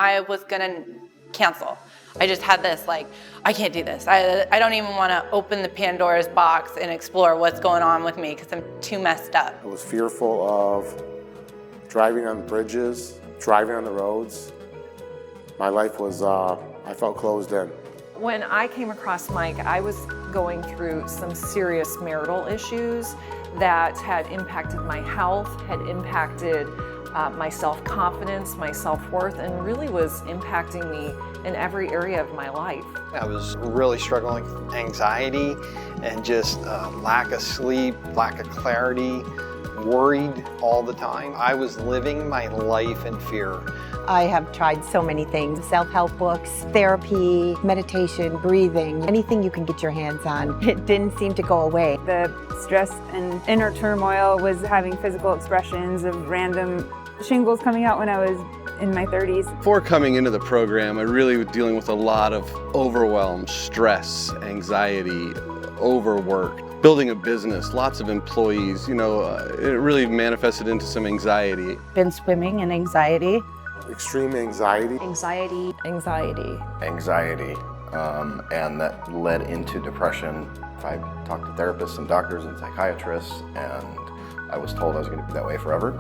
I was gonna cancel. I just had this I can't do this. I don't even wanna open the Pandora's box and explore what's going on with me because I'm too messed up. I was fearful of driving on bridges, driving on the roads. My life was, I felt closed in. When I came across Mike, I was going through some serious marital issues that had impacted my health, had impacted my self-confidence, my self-worth, and really was impacting me in every area of my life. I was really struggling with anxiety and just lack of sleep, lack of clarity, worried all the time. I was living my life in fear. I have tried so many things, self-help books, therapy, meditation, breathing, anything you can get your hands on. It didn't seem to go away. The stress and inner turmoil was having physical expressions of random shingles coming out when I was in my 30s. Before coming into the program, I really was dealing with a lot of overwhelm, stress, anxiety, overwork, building a business, lots of employees. You know, it really manifested into some anxiety. Been swimming in anxiety. Extreme anxiety. Anxiety. And that led into depression. I talked to therapists and doctors and psychiatrists, and I was told I was going to be that way forever.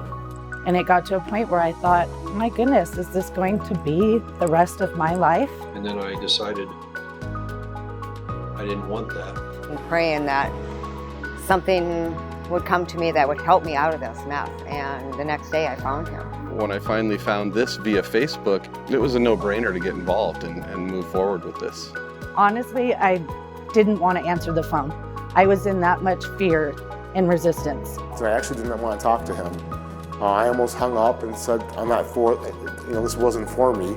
And it got to a point where I thought, my goodness, is this going to be the rest of my life? And then I decided I didn't want that. I'm praying that something would come to me that would help me out of this mess. And the next day I found him. When I finally found this via Facebook, it was a no-brainer to get involved and move forward with this. Honestly, I didn't want to answer the phone. I was in that much fear and resistance. So I actually didn't want to talk to him. I almost hung up and said, I'm not for, this wasn't for me.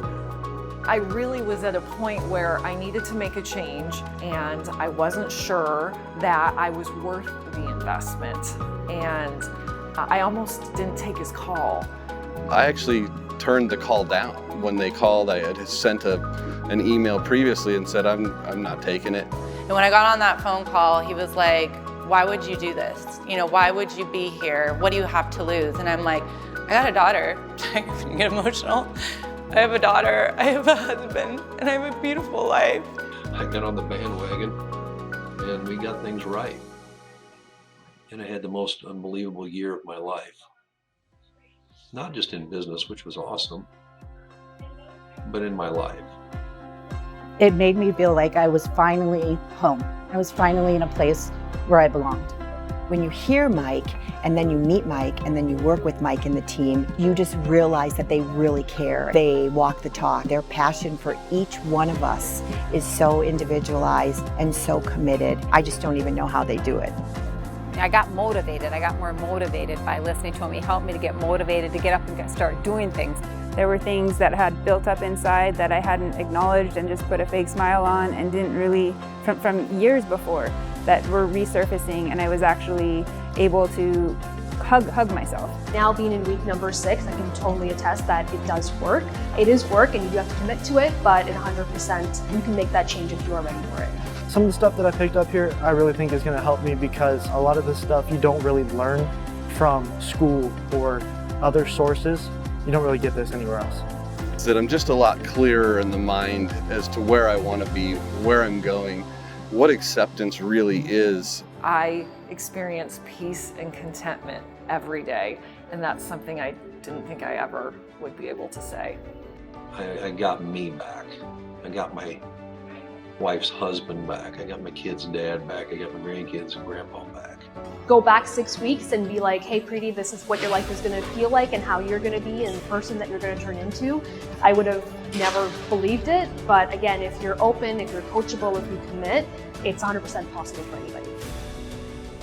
I really was at a point where I needed to make a change, and I wasn't sure that I was worth the investment. And I almost didn't take his call. I actually turned the call down. When they called, I had sent an email previously and said, I'm not taking it. And when I got on that phone call, he was like, why would you do this? Why would you be here? What do you have to lose? And I'm like, I got a daughter. I get emotional. I have a daughter, I have a husband, and I have a beautiful life. I got on the bandwagon and we got things right. And I had the most unbelievable year of my life. Not just in business, which was awesome, but in my life. It made me feel like I was finally home. I was finally in a place where I belonged. When you hear Mike, and then you meet Mike, and then you work with Mike and the team, you just realize that they really care. They walk the talk. Their passion for each one of us is so individualized and so committed. I just don't even know how they do it. I got motivated. I got more motivated by listening to him. He helped me to get motivated to get up and start doing things. There were things that had built up inside that I hadn't acknowledged and just put a fake smile on and didn't really, from years before, that were resurfacing, and I was actually able to hug myself. Now being in week number 6, I can totally attest that it does work. It is work and you do have to commit to it, but at 100% you can make that change if you are ready for it. Some of the stuff that I picked up here, I really think is going to help me, because a lot of the stuff you don't really learn from school or other sources. You don't really get this anywhere else. That I'm just a lot clearer in the mind as to where I want to be, where I'm going, what acceptance really is. I experience peace and contentment every day, and that's something I didn't think I ever would be able to say. I got me back. I got my wife's husband back. I got my kid's dad back. I got my grandkids and grandpa back. Go back 6 weeks and be like, hey Preeti, this is what your life is going to feel like and how you're going to be and the person that you're going to turn into. I would have never believed it, but again, if you're open, if you're coachable, if you commit, it's 100% possible for anybody.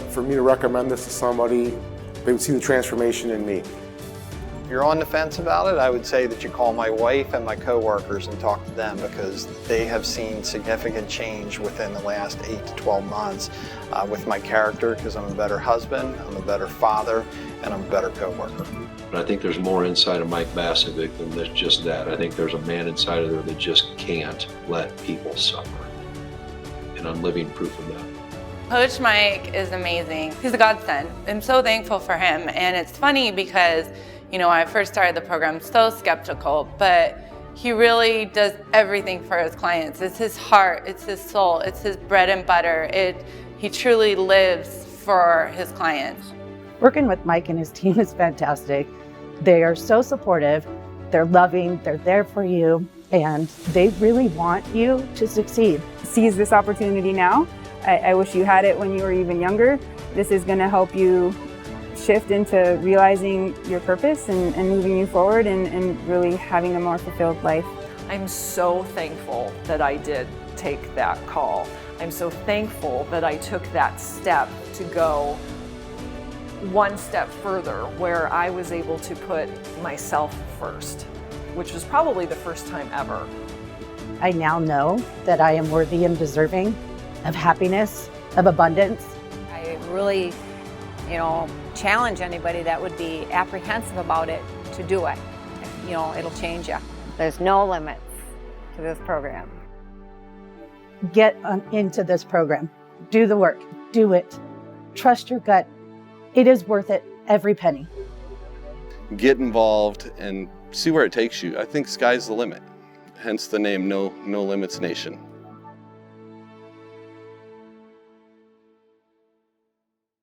For me to recommend this to somebody, they would see the transformation in me. If you're on the fence about it, I would say that you call my wife and my coworkers and talk to them, because they have seen significant change within the last 8 to 12 months with my character, because I'm a better husband, I'm a better father, and I'm a better coworker. But I think there's more inside of Mike Basevic than just that. I think there's a man inside of there that just can't let people suffer. And I'm living proof of that. Coach Mike is amazing. He's a godsend. I'm so thankful for him. And it's funny because, when I first started the program, so skeptical, but He really does everything for his clients. It's his heart, it's his soul, it's his bread and butter. He truly lives for his clients. Working with Mike and his team is fantastic. They are so supportive, they're loving, they're there for you, and they really want you to succeed. Seize this opportunity now. I wish you had it when you were even younger. This is going to help you shift into realizing your purpose and moving you forward and really having a more fulfilled life. I'm so thankful that I did take that call. I'm so thankful that I took that step to go one step further, where I was able to put myself first, which was probably the first time ever. I now know that I am worthy and deserving of happiness, of abundance. I really, challenge anybody that would be apprehensive about it to do it. It'll change you. There's no limits to this program. Get into this program. Do the work. Do it. Trust your gut. It is worth it, every penny. Get involved and see where it takes you. I think sky's the limit, hence the name No Limits Nation.